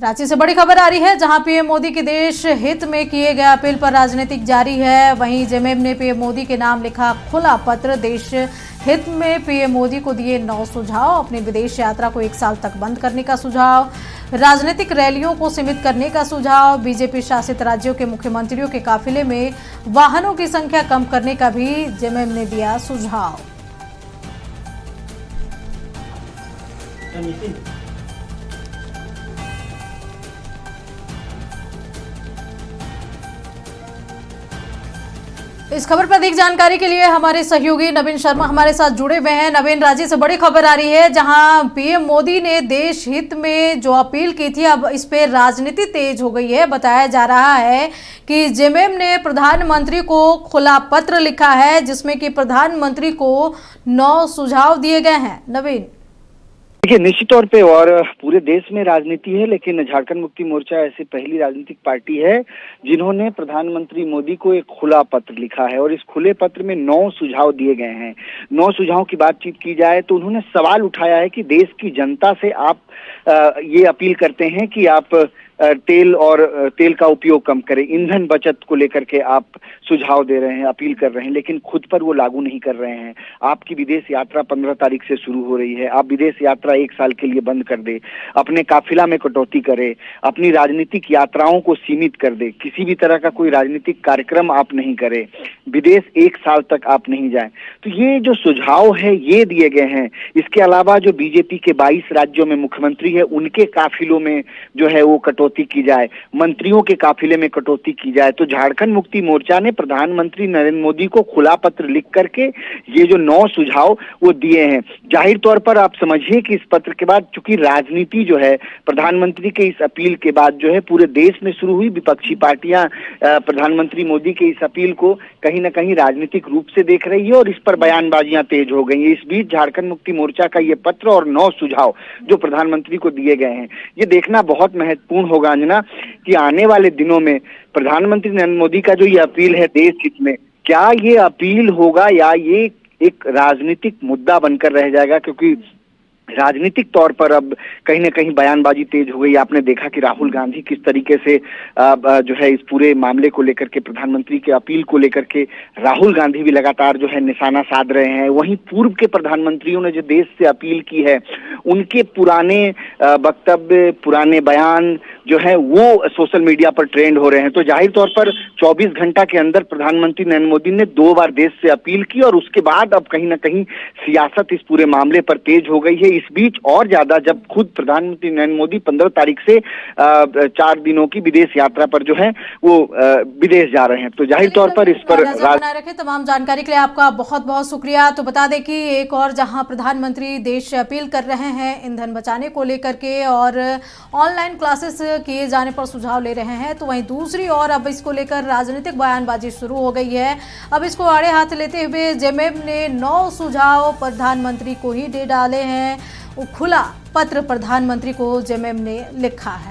रांची से बड़ी खबर आ रही है, जहां पीएम मोदी के देश हित में किए गए अपील पर राजनीतिक जारी है। वहीं जेएमएम ने पीएम मोदी के नाम लिखा खुला पत्र, देश हित में पीएम मोदी को दिए 9 सुझाव। अपनी विदेश यात्रा को 1 साल तक बंद करने का सुझाव, राजनीतिक रैलियों को सीमित करने का सुझाव, बीजेपी शासित राज्यों के मुख्यमंत्रियों के काफिले में वाहनों की संख्या कम करने का भी जेएमएम ने दिया सुझाव। इस खबर पर अधिक जानकारी के लिए हमारे सहयोगी नवीन शर्मा हमारे साथ जुड़े हुए हैं। नवीन, रांची से बड़ी खबर आ रही है, जहां पीएम मोदी ने देश हित में जो अपील की थी, अब इस पे राजनीति तेज हो गई है। बताया जा रहा है कि जेएमएम ने प्रधानमंत्री को खुला पत्र लिखा है, जिसमें कि प्रधानमंत्री को 9 सुझाव दिए गए हैं। नवीन, देखिए, निश्चित तौर पे और पूरे देश में राजनीति है, लेकिन झारखंड मुक्ति मोर्चा ऐसी पहली राजनीतिक पार्टी है जिन्होंने प्रधानमंत्री मोदी को एक खुला पत्र लिखा है और इस खुले पत्र में 9 सुझाव दिए गए हैं। 9 सुझाव की बातचीत की जाए तो उन्होंने सवाल उठाया है कि देश की जनता से आप ये अपील करते हैं कि आप तेल का उपयोग कम करें, ईंधन बचत को लेकर के आप सुझाव दे रहे हैं, अपील कर रहे हैं, लेकिन खुद पर वो लागू नहीं कर रहे हैं। आपकी विदेश यात्रा 15 तारीख से शुरू हो रही है, आप विदेश यात्रा 1 साल के लिए बंद कर दे, अपने काफिला में कटौती करे, अपनी राजनीतिक यात्राओं को सीमित कर दे, किसी भी तरह का कोई राजनीतिक कार्यक्रम आप नहीं करें, विदेश 1 साल तक आप नहीं जाएं। तो ये जो सुझाव है ये दिए गए हैं। इसके अलावा जो बीजेपी के 22 राज्यों में मुख्यमंत्री है, उनके काफिलों में जो है वो कटौती की जाए, मंत्रियों के काफिले में कटौती की जाए। तो झारखंड मुक्ति मोर्चा ने प्रधानमंत्री नरेंद्र मोदी को खुला पत्र लिख करके ये जो 9 सुझाव वो दिए हैं। जाहिर तौर पर आप समझिए कि इस पत्र के बाद चूंकि राजनीति जो है प्रधानमंत्री के इस अपील के बाद जो है पूरे देश में शुरू हुई, विपक्षी पार्टियां प्रधानमंत्री मोदी के इस अपील को कहीं ना कहीं राजनीतिक रूप से देख रही है और इस पर बयानबाजियां तेज हो गई है। इस बीच झारखंड मुक्ति मोर्चा का ये पत्र और 9 सुझाव जो प्रधानमंत्री को दिए गए हैं, ये देखना बहुत महत्वपूर्ण होगा अंजना कि आने वाले दिनों में प्रधानमंत्री नरेंद्र मोदी का जो ये अपील है देश हित में, क्या ये अपील होगा या ये एक राजनीतिक मुद्दा बनकर रह जाएगा, क्योंकि राजनीतिक तौर पर अब कहीं ना कहीं बयानबाजी तेज हो गई। आपने देखा कि राहुल गांधी किस तरीके से जो है इस पूरे मामले को लेकर के, प्रधानमंत्री के अपील को लेकर के राहुल गांधी भी लगातार जो है निशाना साध रहे हैं। वहीं पूर्व के प्रधानमंत्रियों ने जो देश से अपील की है, उनके पुराने वक्तव्य, पुराने बयान जो है वो सोशल मीडिया पर ट्रेंड हो रहे हैं। तो जाहिर तौर पर 24 घंटा के अंदर प्रधानमंत्री नरेंद्र मोदी ने 2 बार देश से अपील की और उसके बाद अब कहीं ना कहीं सियासत इस पूरे मामले पर तेज हो गई है। इस बीच और ज्यादा जब खुद प्रधानमंत्री नरेंद्र मोदी 15 तारीख से 4 दिनों की विदेश यात्रा पर जो है वो विदेश जा रहे हैं, तो जाहिर तौर पर इस पर बनाए रखे। तमाम जानकारी के लिए आपका बहुत बहुत शुक्रिया। तो बता दें कि एक और जहां प्रधानमंत्री देश से अपील कर रहे हैं ईंधन बचाने को लेकर के और ऑनलाइन क्लासेस किए जाने पर सुझाव ले रहे हैं, तो वहीं दूसरी ओर अब इसको लेकर राजनीतिक बयानबाजी शुरू हो गई है। अब इसको आड़े हाथ लेते हुए जेएमएम ने 9 सुझाव प्रधानमंत्री को ही दे डाले हैं। वो खुला पत्र प्रधानमंत्री को जेएमएम ने लिखा है।